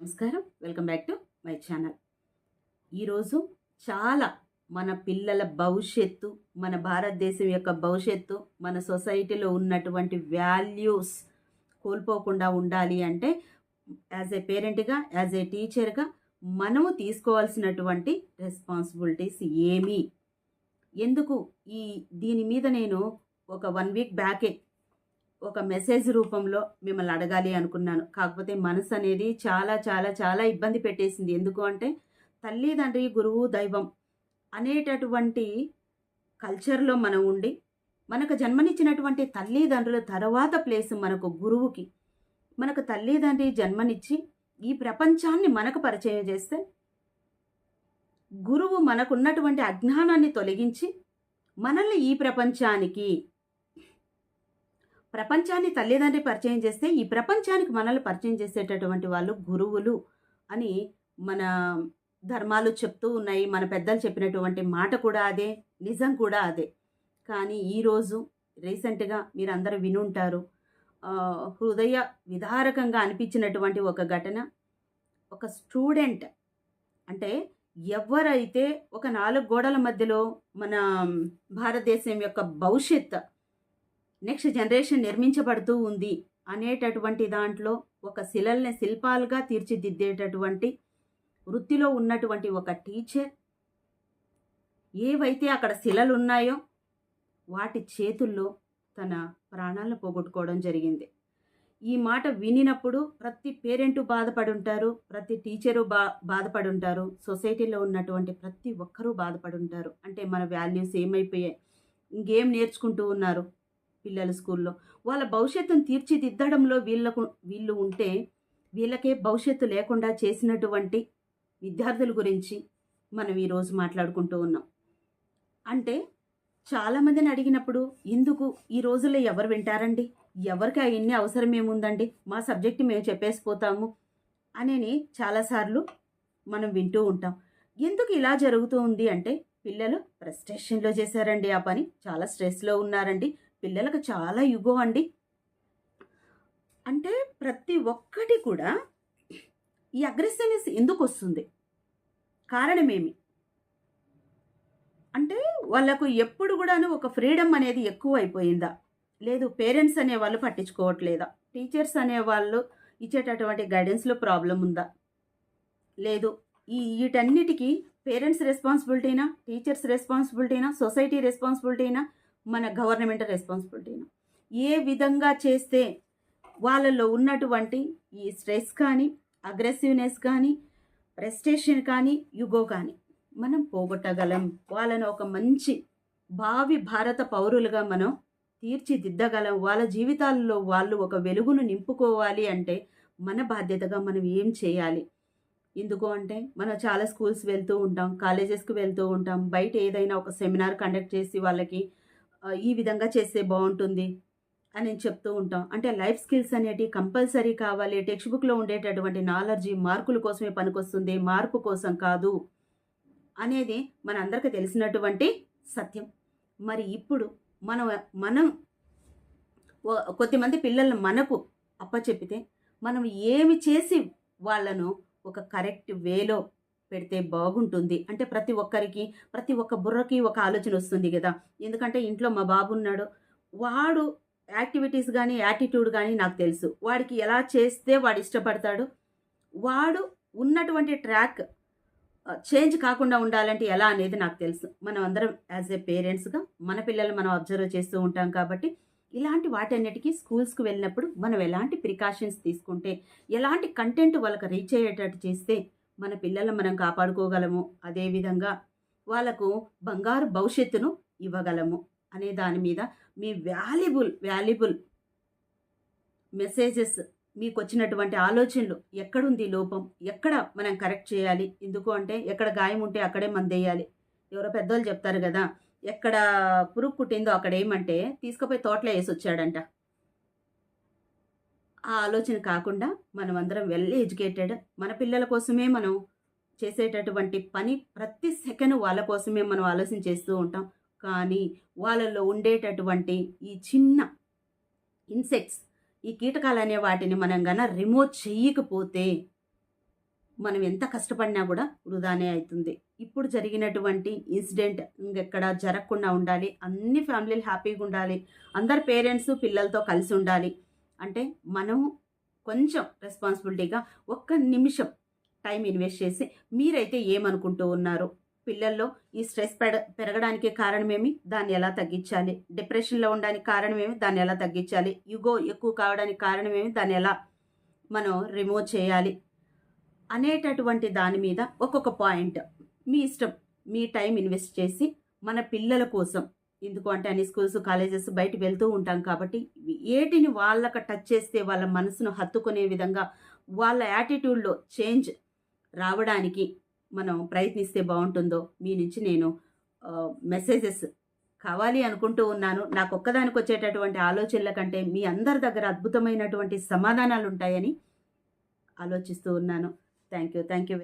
నమస్కారం. Welcome back to my channel. ఈరోజు చాలా మన పిల్లల భవిష్యత్తు, మన భారతదేశం యొక్క భవిష్యత్తు, మన సొసైటీలో ఉన్నటువంటి వాల్యూస్ కోల్పోకుండా ఉండాలి అంటే యాజ్ ఏ పేరెంట్‌గా, యాజ్ ఏ టీచర్‌గా మనము తీసుకోవాల్సినటువంటి రెస్పాన్సిబిలిటీస్ ఏమి? ఎందుకు ఈ దీని మీద నేను ఒక 1 వీక్ బ్యాకే ఒక మెసేజ్ రూపంలో మిమ్మల్ని అడగాలి అనుకున్నాను. కాకపోతే మనసు అనేది చాలా చాలా చాలా ఇబ్బంది పెట్టేసింది. ఎందుకు అంటే తల్లిదండ్రి, గురువు, దైవం అనేటటువంటి కల్చర్‌లో మనం ఉండి, మనకు జన్మనిచ్చినటువంటి తల్లిదండ్రుల తర్వాత ప్లేస్ మనకు గురువుకి. మనకు తల్లిదండ్రి జన్మనిచ్చి ఈ ప్రపంచాన్ని మనకు పరిచయం చేస్తే, గురువు మనకున్నటువంటి అజ్ఞానాన్ని తొలగించి మనల్ని ఈ ప్రపంచాన్ని తల్లిదండ్రి పరిచయం చేస్తే, ఈ ప్రపంచానికి మనల్ని పరిచయం చేసేటటువంటి వాళ్ళు గురువులు అని మన ధర్మాలు చెప్తూ ఉన్నాయి. మన పెద్దలు చెప్పినటువంటి మాట కూడా అదే, నిజం కూడా అదే. కానీ ఈరోజు రీసెంట్‌గా మీరందరూ వినుంటారు. హృదయ విదారకంగా అనిపించినటువంటి ఒక ఘటన. ఒక స్టూడెంట్ అంటే ఎవరైతే ఒక 4 గోడల మధ్యలో మన భారతదేశం యొక్క భవిష్యత్ నెక్స్ట్ జనరేషన్ నిర్మించబడుతూ ఉంది అనేటటువంటి దాంట్లో ఒక శిలల్ని శిల్పాలుగా తీర్చిదిద్దేటటువంటి వృత్తిలో ఉన్నటువంటి ఒక టీచర్ ఏవైతే అక్కడ శిలలు ఉన్నాయో వాటి చేతుల్లో తన ప్రాణాలను పోగొట్టుకోవడం జరిగింది. ఈ మాట వినినప్పుడు ప్రతి పేరెంటు బాధపడి ఉంటారు, ప్రతి టీచరు బాధపడి ఉంటారు, సొసైటీలో ఉన్నటువంటి ప్రతి ఒక్కరూ బాధపడి ఉంటారు. అంటే మన వాల్యూస్ ఏమైపోయాయి, ఇంకేం నేర్చుకుంటూ ఉన్నారు పిల్లలు స్కూల్లో, వాళ్ళ భవిష్యత్తును తీర్చిదిద్దడంలో వీళ్ళు ఉంటే వీళ్ళకే భవిష్యత్తు లేకుండా చేసినటువంటి విద్యార్థుల గురించి మనం ఈరోజు మాట్లాడుకుంటూ ఉన్నాం. అంటే చాలామందిని అడిగినప్పుడు ఎందుకు ఈ రోజుల్లో ఎవరు వింటారండి, ఎవరికి అవన్నీ అవసరం ఏముందండి, మా సబ్జెక్టు మేము చెప్పేసిపోతాము అని చాలాసార్లు మనం వింటూ ఉంటాం. ఎందుకు ఇలా జరుగుతూ ఉంది అంటే పిల్లలు ఫ్రస్ట్రేషన్లో చేశారండి ఆ పని, చాలా స్ట్రెస్లో ఉన్నారండి, పిల్లలకు చాలా యుగో అండి. అంటే ప్రతి ఒక్కటి కూడా ఈ అగ్రెసివ్నెస్ ఎందుకు వస్తుంది, కారణమేమి అంటే వాళ్ళకు ఎప్పుడు కూడాను ఒక ఫ్రీడమ్ అనేది ఎక్కువ అయిపోయిందా, లేదు పేరెంట్స్ అనేవాళ్ళు పట్టించుకోవట్లేదా, టీచర్స్ అనేవాళ్ళు ఇచ్చేటటువంటి గైడెన్స్లో ప్రాబ్లం ఉందా, లేదు వీటన్నిటికీ పేరెంట్స్ రెస్పాన్సిబిలిటీనా, టీచర్స్ రెస్పాన్సిబిలిటీనా, సొసైటీ రెస్పాన్సిబిలిటీనా, మన గవర్నమెంట్ రెస్పాన్సిబిలిటీనా, ఏ విధంగా చేస్తే వాళ్ళలో ఉన్నటువంటి ఈ స్ట్రెస్ కానీ, అగ్రెసివ్నెస్ కానీ, ఫ్రస్ట్రేషన్ కానీ, యుగో కానీ మనం పోగొట్టగలం, వాళ్ళను ఒక మంచి భావి భారత పౌరులుగా మనం తీర్చిదిద్దగలం, వాళ్ళ జీవితాల్లో వాళ్ళు ఒక వెలుగును నింపుకోవాలి అంటే మన బాధ్యతగా మనం ఏం చేయాలి. ఎందుకు అంటే మనం చాలా స్కూల్స్ వెళ్తూ ఉంటాం, కాలేజెస్కి వెళ్తూ ఉంటాం, బయట ఏదైనా ఒక సెమినార్ కండక్ట్ చేసి వాళ్ళకి ఈ విధంగా చేస్తే బాగుంటుంది అని చెప్తూ ఉంటాం. అంటే లైఫ్ స్కిల్స్ అనేటివి కంపల్సరీ కావాలి, టెక్స్ట్ బుక్లో ఉండేటటువంటి నాలెడ్జీ మార్కుల కోసమే పనికొస్తుంది, మార్పు కోసం కాదు అనేది మనందరికీ తెలిసినటువంటి సత్యం. మరి ఇప్పుడు మనం కొద్దిమంది పిల్లలను మనకు అప్పచెప్పితే మనం ఏమి చేసి వాళ్ళను ఒక కరెక్ట్ వేలో పెడితే బాగుంటుంది అంటే ప్రతి ఒక్క బుర్రకి ఒక ఆలోచన వస్తుంది కదా. ఎందుకంటే ఇంట్లో మా బాబు ఉన్నాడు, వాడు యాక్టివిటీస్ కానీ యాటిట్యూడ్ కానీ నాకు తెలుసు, వాడికి ఎలా చేస్తే వాడు ఇష్టపడతాడు, వాడు ఉన్నటువంటి ట్రాక్ చేంజ్ కాకుండా ఉండాలంటే ఎలా అనేది నాకు తెలుసు. మనం అందరం యాజ్ ఏ పేరెంట్స్గా మన పిల్లలు మనం అబ్జర్వ్ చేస్తూ ఉంటాం. కాబట్టి ఇలాంటి వాటన్నిటికీ స్కూల్స్కి వెళ్ళినప్పుడు మనం ఎలాంటి ప్రికాషన్స్ తీసుకుంటే, ఎలాంటి కంటెంట్ వాళ్ళకి రీచ్ అయ్యేటట్టు చేస్తే మన పిల్లలను మనం కాపాడుకోగలము, అదేవిధంగా వాళ్ళకు బంగారు భవిష్యత్తును ఇవ్వగలము అనే దాని మీద మీ వాల్యుబుల్ మెసేజెస్, మీకు వచ్చినటువంటి ఆలోచనలు, ఎక్కడుంది లోపం, ఎక్కడ మనం కరెక్ట్ చేయాలి, ఎందుకు అంటే ఎక్కడ గాయం ఉంటే అక్కడే మందేయాలి. ఎవరో పెద్దోళ్ళు చెప్తారు కదా, ఎక్కడ పురుగు పుట్టిందో అక్కడ ఏమంటే తీసుకుపోయి తోటలో వేసి వచ్చాడంట. ఆ ఆలోచన కాకుండా మనం అందరం వెల్ ఎడ్యుకేటెడ్, మన పిల్లల కోసమే మనం చేసేటటువంటి పని, ప్రతి సెకండ్ వాళ్ళ కోసమే మనం ఆలోచన చేస్తూ ఉంటాం. కానీ వాళ్ళలో ఉండేటటువంటి ఈ చిన్న ఇన్సెక్ట్స్, ఈ కీటకాలు అనే వాటిని మనం రిమూవ్ చెయ్యకపోతే మనం ఎంత కష్టపడినా కూడా వృధానే అవుతుంది. ఇప్పుడు జరిగినటువంటి ఇన్సిడెంట్ ఇంకెక్కడ జరగకుండా ఉండాలి. అన్ని ఫ్యామిలీలు హ్యాపీగా ఉండాలి. అందరు పేరెంట్స్ పిల్లలతో కలిసి ఉండాలి. అంటే మనం కొంచెం రెస్పాన్సిబిలిటీగా ఒక్క నిమిషం టైం ఇన్వెస్ట్ చేసి మీరైతే ఏమనుకుంటూ ఉన్నారు? పిల్లల్లో ఈ స్ట్రెస్ పెరగడానికి కారణమేమి? దాన్ని ఎలా తగ్గించాలి? డిప్రెషన్‌లో ఉండడానికి కారణమేమి? దాన్ని ఎలా తగ్గించాలి? ఇగో ఎక్కువ కావడానికి కారణమేమి? దాన్ని ఎలా మనం రిమూవ్ చేయాలి? అనేటటువంటి దాని మీద ఒక్కొక్క పాయింట్ మీ ఇష్టం. మీ టైం ఇన్వెస్ట్ చేసి మన పిల్లల కోసం, ఎందుకు అంటే అన్ని స్కూల్స్, కాలేజెస్ బయటికి వెళ్తూ ఉంటాం కాబట్టి ఏటిని వాళ్ళకి టచ్ చేస్తే వాళ్ళ మనసును హత్తుకునే విధంగా వాళ్ళ యాటిట్యూడ్‌లో చేంజ్ రావడానికి మనం ప్రయత్నిస్తే బావుంటుందో మీ నుంచి నేను మెసేజెస్ కావాలి అనుకుంటూ ఉన్నాను. నాకొక్కదానికి వచ్చేటటువంటి ఆలోచనల కంటే మీ అందరి దగ్గర అద్భుతమైనటువంటి సమాధానాలుంటాయని ఆలోచిస్తూ ఉన్నాను. Thank you. Thank you.